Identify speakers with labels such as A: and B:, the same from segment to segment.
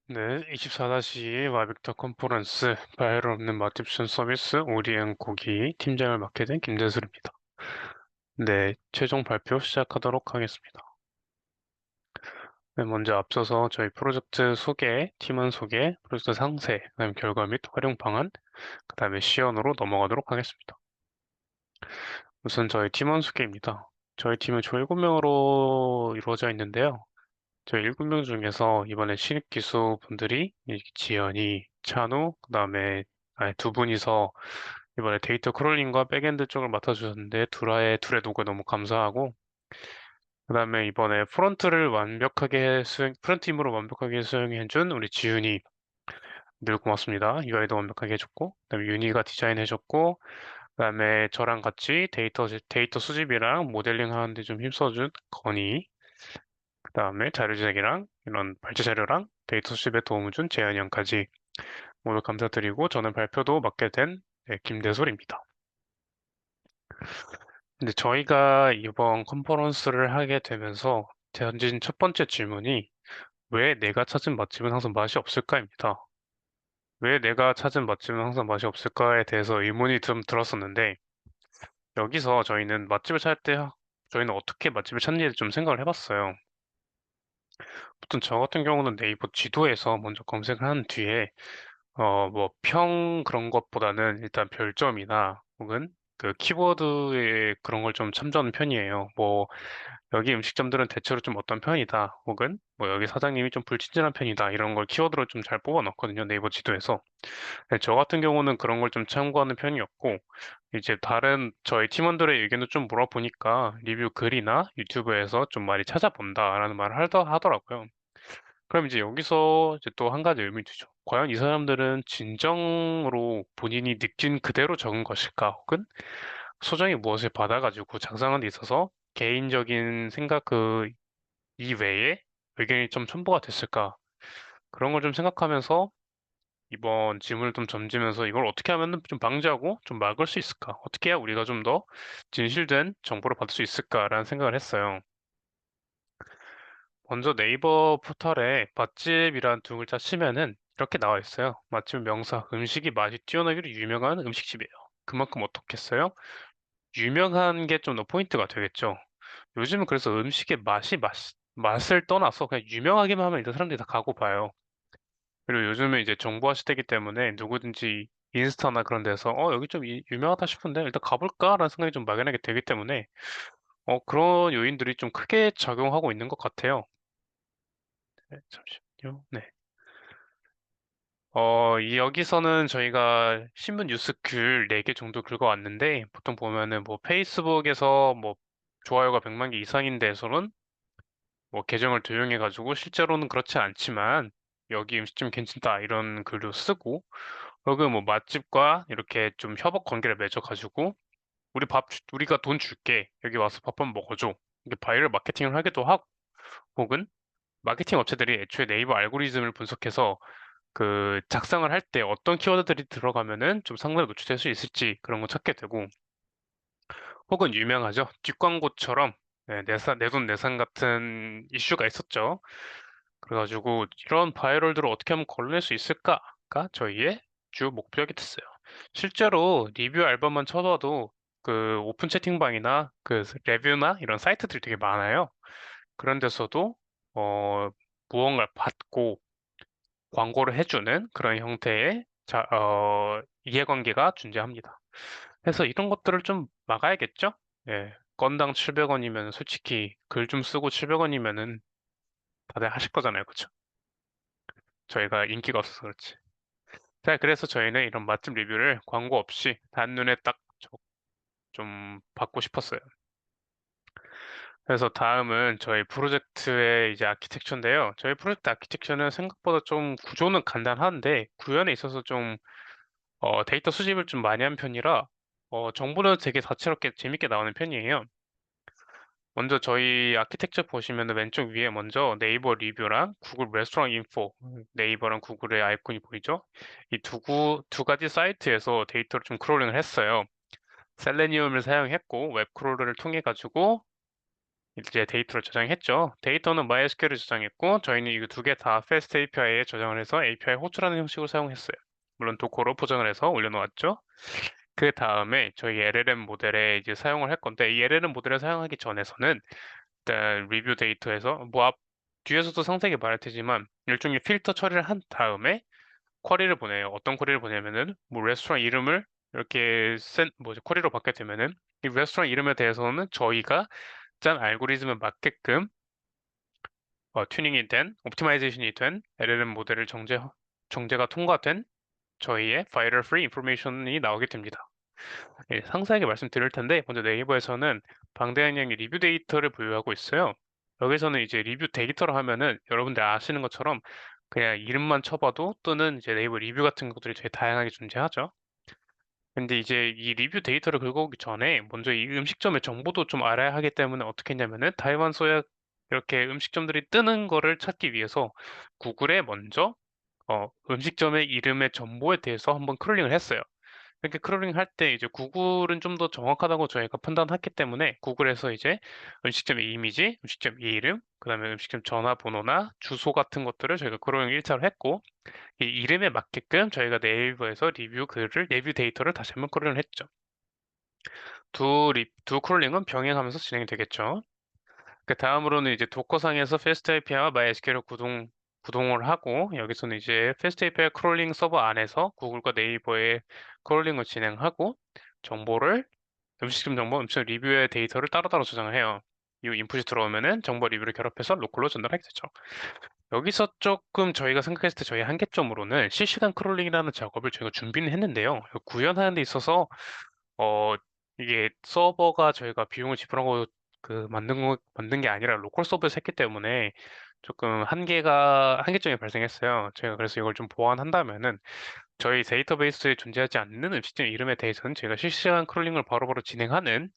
A: 네, 24-2 와빅터 컨퍼런스 바이럴 없는 맛집션 서비스 오리앤 고기 팀장을 맡게 된 김대술입니다. 네, 최종 발표 시작하도록 하겠습니다. 네, 먼저 앞서서 저희 프로젝트 소개, 팀원 소개, 프로젝트 상세, 그다음 결과 및 활용 방안, 그다음에 시연으로 넘어가도록 하겠습니다. 우선 저희 팀원 소개입니다. 저희 팀은 총 7명으로 이루어져 있는데요. 저희 7명 중에서 이번에 신입 기수분들이 지연이, 찬우, 그다음에 두 분이서 이번에 데이터 크롤링과 백엔드 쪽을 맡아주셨는데 둘의 노고 너무 감사하고 그다음에 이번에 프런트 임으로 완벽하게 수행해준 우리 지윤이 늘 고맙습니다. UI도 완벽하게 해줬고 그다음에 윤희가 디자인해줬고 그다음에 저랑 같이 데이터 수집이랑 모델링 하는데 좀 힘써준 건희 그다음에 자료 제작이랑 이런 발제 자료랑 데이터 수집에 도움을 준 재현이 형까지 모두 감사드리고 저는 발표도 맡게 된 김대솔입니다. 근데 저희가 이번 컨퍼런스를 하게 되면서 던진 첫 번째 질문이 왜 내가 찾은 맛집은 항상 맛이 없을까입니다. 왜 내가 찾은 맛집은 항상 맛이 없을까에 대해서 의문이 좀 들었었는데 여기서 저희는 맛집을 찾을 때 저희는 어떻게 맛집을 찾는지 좀 생각을 해봤어요. 보통 저 같은 경우는 네이버 지도에서 먼저 검색을 한 뒤에 뭐 그런 것보다는 일단 별점이나 혹은 그 키워드에 그런 걸 좀 참조하는 편이에요. 뭐 여기 음식점들은 대체로 좀 어떤 편이다. 혹은 뭐 여기 사장님이 좀 불친절한 편이다. 이런 걸 키워드로 좀 잘 뽑아 넣거든요. 네이버 지도에서. 네, 저 같은 경우는 그런 걸 좀 참고하는 편이었고 이제 다른 저희 팀원들의 의견도 좀 물어보니까 리뷰 글이나 유튜브에서 좀 많이 찾아본다라는 말을 하더라고요. 그럼 이제 여기서 이제 또 한 가지 의문이 드죠. 과연 이 사람들은 진정으로 본인이 느낀 그대로 적은 것일까? 혹은 소정이 무엇을 받아가지고 작성한 데 있어서 개인적인 생각 이외에 의견이 좀 첨부가 됐을까? 그런 걸 좀 생각하면서 이번 질문을 좀 던지면서 이걸 어떻게 하면 좀 방지하고 좀 막을 수 있을까? 어떻게 해야 우리가 좀 더 진실된 정보를 받을 수 있을까라는 생각을 했어요. 먼저 네이버 포털에 맛집이란 두 글자 치면은 이렇게 나와 있어요. 맛집 명사, 음식이 맛이 뛰어나기로 유명한 음식집이에요. 그만큼 어떻겠어요? 유명한 게 좀 더 포인트가 되겠죠. 요즘은 그래서 음식의 맛을 떠나서 그냥 유명하기만 하면 일단 사람들이 다 가고 봐요. 그리고 요즘은 이제 정보화 시대이기 때문에 누구든지 인스타나 그런 데서 여기 좀 유명하다 싶은데 일단 가볼까라는 생각이 좀 막연하게 되기 때문에 그런 요인들이 좀 크게 작용하고 있는 것 같아요. 네, 잠시만요. 네. 여기서는 저희가 신문 뉴스 글 4개 정도 긁어왔는데, 보통 보면은 뭐 페이스북에서 뭐 좋아요가 100만 개 이상인 데서는 뭐 계정을 도용해가지고 실제로는 그렇지 않지만, 여기 음식점 괜찮다 이런 글도 쓰고, 혹은 뭐 맛집과 이렇게 좀 협업 관계를 맺어가지고, 우리가 돈 줄게. 여기 와서 밥 한번 먹어줘. 이게 바이럴 마케팅을 하기도 하고, 혹은 마케팅 업체들이 애초에 네이버 알고리즘을 분석해서 그 작성을 할 때 어떤 키워드들이 들어가면은 좀 상단에 노출될 수 있을지 그런 거 찾게 되고 혹은 유명하죠. 뒷광고처럼 내돈 내산 같은 이슈가 있었죠. 그래가지고 이런 바이럴들을 어떻게 하면 걸러낼 수 있을까가 저희의 주 목표가 됐어요. 실제로 리뷰 앨범만 쳐봐도 그 오픈 채팅방이나 그 레뷰나 이런 사이트들이 되게 많아요. 그런 데서도 어, 무언가를 받고 광고를 해주는 그런 형태의 이해관계가 존재합니다. 그래서 이런 것들을 좀 막아야겠죠? 예. 건당 700원이면 솔직히 글 좀 쓰고 700원이면은 다들 하실 거잖아요. 그쵸? 저희가 인기가 없어서 그렇지. 자, 그래서 저희는 이런 맛집 리뷰를 광고 없이 단눈에 딱 좀 받고 싶었어요. 그래서 다음은 저희 프로젝트의 이제 아키텍처인데요. 저희 프로젝트 아키텍처는 생각보다 좀 구조는 간단한데 구현에 있어서 좀 데이터 수집을 좀 많이 한 편이라 정보는 되게 다채롭게 재밌게 나오는 편이에요. 먼저 저희 아키텍처 보시면 왼쪽 위에 먼저 네이버 리뷰랑 구글 레스토랑 인포, 네이버랑 구글의 아이콘이 보이죠? 이 두 가지 사이트에서 데이터를 좀 크롤링을 했어요. 셀레니움을 사용했고 웹 크롤러를 통해 가지고 이제 데이터를 저장했죠. 데이터는 MySQL에 저장했고 저희는 이거 두 개 다 FAST API에 저장을 해서 API 호출하는 형식으로 사용했어요. 물론 도커로 포장을 해서 올려놓았죠. 그 다음에 저희 LLM 모델에 이제 사용을 할 건데 이 LLM 모델을 사용하기 전에서는 일단 리뷰 데이터에서 뒤에서도 상세하게 말할 테지만 일종의 필터 처리를 한 다음에 쿼리를 보내요. 어떤 쿼리를 보내면은 뭐 레스토랑 이름을 이렇게 쿼리로 받게 되면은 이 레스토랑 이름에 대해서는 저희가 짠 알고리즘에 맞게끔 튜닝이 된, 옵티마이제이션이 된 LLM 모델을 정제가 통과된 저희의 바이럴 프리 인포메이션이 나오게 됩니다. 예, 상세하게 말씀드릴 텐데 먼저 네이버에서는 방대한 양의 리뷰 데이터를 보유하고 있어요. 여기서는 이제 리뷰 데이터로 하면은 여러분들 아시는 것처럼 그냥 이름만 쳐봐도 뜨는 이제 네이버 리뷰 같은 것들이 되게 다양하게 존재하죠. 근데 이제 이 리뷰 데이터를 긁어오기 전에 먼저 이 음식점의 정보도 좀 알아야 하기 때문에 어떻게 했냐면은 타이완소야 이렇게 음식점들이 뜨는 거를 찾기 위해서 구글에 먼저 음식점의 이름의 정보에 대해서 한번 크롤링을 했어요. 이렇게 크롤링 할 때 이제 구글은 좀 더 정확하다고 저희가 판단했기 때문에 구글에서 이제 음식점의 이미지, 음식점 이름, 그다음에 음식점 전화번호나 주소 같은 것들을 저희가 크롤링 1차로 했고 이 이름에 맞게끔 저희가 네이버에서 리뷰 데이터를 다시 한번 크롤링을 했죠. 두 크롤링은 병행하면서 진행이 되겠죠. 그 다음으로는 이제 도커상에서 FAST API와 MySQL을 구동을 하고 여기서는 이제 FAST API 크롤링 서버 안에서 구글과 네이버의 크롤링을 진행하고 정보를 음식점 정보, 음식점 리뷰의 데이터를 따로따로 저장을 해요. 이 인풋이 들어오면은 정보 리뷰를 결합해서 로컬로 전달하게 되죠. 여기서 조금 저희가 생각했을 때 저희 한계점으로는 실시간 크롤링이라는 작업을 저희가 준비는 했는데요. 구현하는 데 있어서 어 이게 서버가 저희가 비용을 지불하고 만든 게 아니라 로컬 서버에서 했기 때문에 조금 한계점이 발생했어요. 제가 그래서 이걸 좀 보완한다면은 저희 데이터베이스에 존재하지 않는 음식점 이름에 대해서는 저희가 실시간 크롤링을 바로바로 진행하는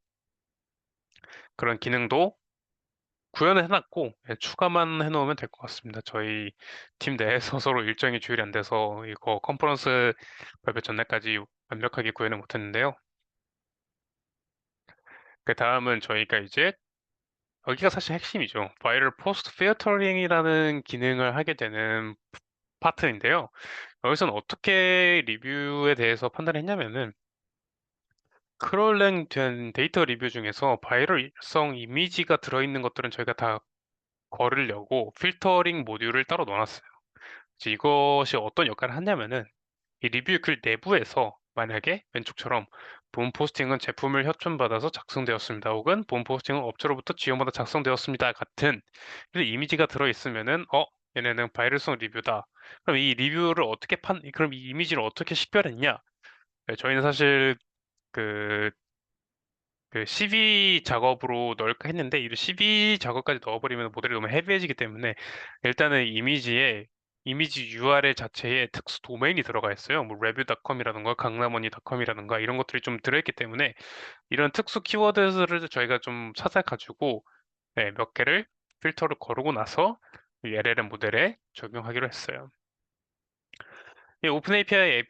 A: 그런 기능도 구현을 해놨고 추가만 해놓으면 될 것 같습니다. 저희 팀 내에서 서로 일정이 조율이 안 돼서 이거 컨퍼런스 발표 전날까지 완벽하게 구현을 못했는데요. 그 다음은 저희가 이제 여기가 사실 핵심이죠. 바이럴 포스트 필터링이라는 기능을 하게 되는 파트인데요. 여기서는 어떻게 리뷰에 대해서 판단을 했냐면은 크롤링 된 데이터 리뷰 중에서 바이럴성 이미지가 들어있는 것들은 저희가 다 거르려고 필터링 모듈을 따로 넣어놨어요. 이제 이것이 어떤 역할을 하냐면은 이 리뷰 글 내부에서 만약에 왼쪽처럼 본 포스팅은 제품을 협찬받아서 작성되었습니다. 혹은 본 포스팅은 업체로부터 지원받아 작성되었습니다. 같은 이런 이미지가 들어있으면은 얘네는 바이럴성 리뷰다. 그럼 이 리뷰를 그럼 이 이미지를 어떻게 식별했냐? 네, 저희는 사실 그 CV 작업으로 넣을까 했는데 이 CV 작업까지 넣어버리면 모델이 너무 헤비해지기 때문에 일단은 이미지 URL 자체에 특수 도메인이 들어가 있어요. 뭐 review.com이라든가 강남원이.com이라든가 이런 것들이 좀 들어있기 때문에 이런 특수 키워드들을 저희가 좀 찾아가지고 네, 몇 개를 필터를 거르고 나서 이 LLM 모델에 적용하기로 했어요. 이 오픈 API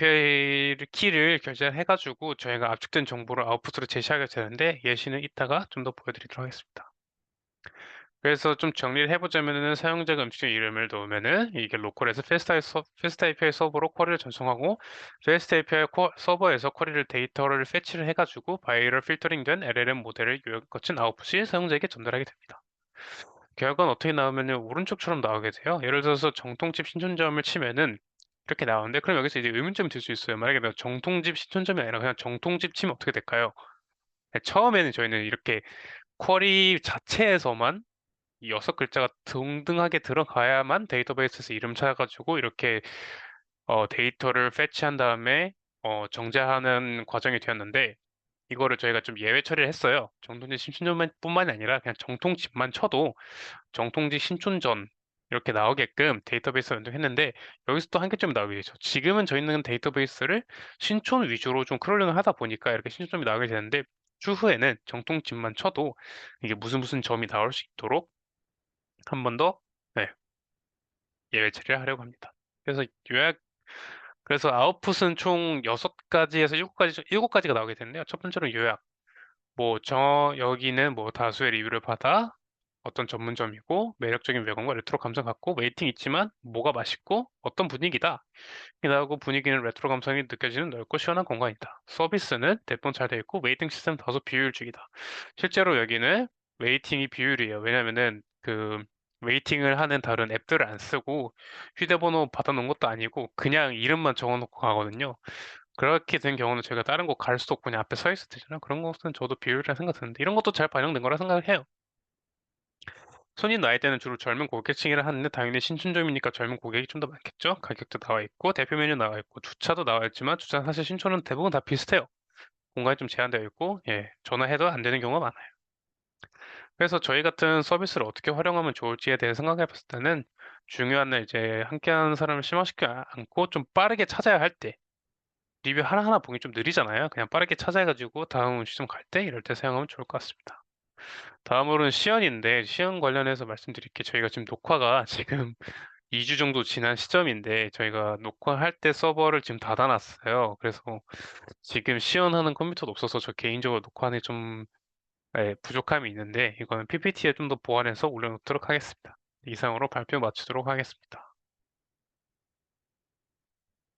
A: 키를 결제해가지고 저희가 압축된 정보를 아웃풋으로 제시하게 되는데 예시는 이따가 좀 더 보여드리도록 하겠습니다. 그래서 좀 정리를 해보자면은 사용자가 음식점 이름을 넣으면은 이게 로컬에서 패스트 API 서버로 쿼리를 전송하고 패스트 API 서버에서 데이터를 패치를 해가지고 바이럴 필터링된 LLM 모델을 거친 아웃풋이 사용자에게 전달하게 됩니다. 결과는 어떻게 나오면은 오른쪽처럼 나오게 돼요. 예를 들어서 정통집 신촌점을 치면은 이렇게 나오는데 그럼 여기서 이제 의문점이 들 수 있어요. 만약에 내가 정통집 신촌점이 아니라 그냥 정통집 치면 어떻게 될까요? 네, 처음에는 저희는 이렇게 쿼리 자체에서만 이 6글자가 동등하게 들어가야만 데이터베이스에서 이름 찾아가지고 이렇게 데이터를 패치한 다음에 정제하는 과정이 되었는데 이거를 저희가 좀 예외 처리를 했어요. 정통집 신촌점뿐만이 아니라 그냥 정통집만 쳐도 정통지 신촌전 이렇게 나오게끔 데이터베이스를 연동했는데 여기서 또 한계점이 나오게 되죠. 지금은 저희는 데이터베이스를 신촌 위주로 좀 크롤링을 하다 보니까 이렇게 신촌점이 나오게 되는데 추후에는 정통집만 쳐도 이게 무슨 점이 나올 수 있도록 한 번 더 네, 예외 처리를 하려고 합니다. 그래서 그래서 아웃풋은 총 6가지에서 7가지가 나오게 되는데요. 첫 번째로 요약. 여기는 뭐 다수의 리뷰를 받아 어떤 전문점이고 매력적인 외관과 레트로 감성 갖고 웨이팅 있지만 뭐가 맛있고 어떤 분위기다. 이하고 분위기는 레트로 감성이 느껴지는 넓고 시원한 공간이다. 서비스는 대부분 잘 되어 있고 웨이팅 시스템 다소 비효율적이다. 실제로 여기는 웨이팅이 비효율이에요. 왜냐면은 그 웨이팅을 하는 다른 앱들을 안 쓰고 휴대번호 받아놓은 것도 아니고 그냥 이름만 적어놓고 가거든요. 그렇게 된 경우는 제가 다른 곳 갈 수도 없고 그냥 앞에 서 있을 때잖아요. 그런 것은 저도 비효율이라 생각 드는데 이런 것도 잘 반영된 거라 생각을 해요. 손님 나이대는 주로 젊은 고객층이라 하는데 당연히 신촌점이니까 젊은 고객이 좀 더 많겠죠? 가격도 나와 있고 대표 메뉴 나와 있고 주차도 나와 있지만 주차는 사실 신촌은 대부분 다 비슷해요. 공간이 좀 제한되어 있고 예, 전화해도 안 되는 경우가 많아요. 그래서 저희 같은 서비스를 어떻게 활용하면 좋을지에 대해 생각해 봤을 때는 중요한 날 이제 함께하는 사람을 실망시키지 않고 좀 빠르게 찾아야 할 때 리뷰 하나하나 보기 좀 느리잖아요. 그냥 빠르게 찾아가지고 다음 음식점 갈 때 이럴 때 사용하면 좋을 것 같습니다. 다음으로는 시연인데 시연 관련해서 말씀드릴 게 저희가 지금 녹화가 지금 2주 정도 지난 시점인데 저희가 녹화할 때 서버를 지금 닫아놨어요. 그래서 지금 시연하는 컴퓨터도 없어서 저 개인적으로 녹화하는 좀 예, 부족함이 있는데 이거는 PPT에 좀 더 보완해서 올려놓도록 하겠습니다. 이상으로 발표 마치도록 하겠습니다.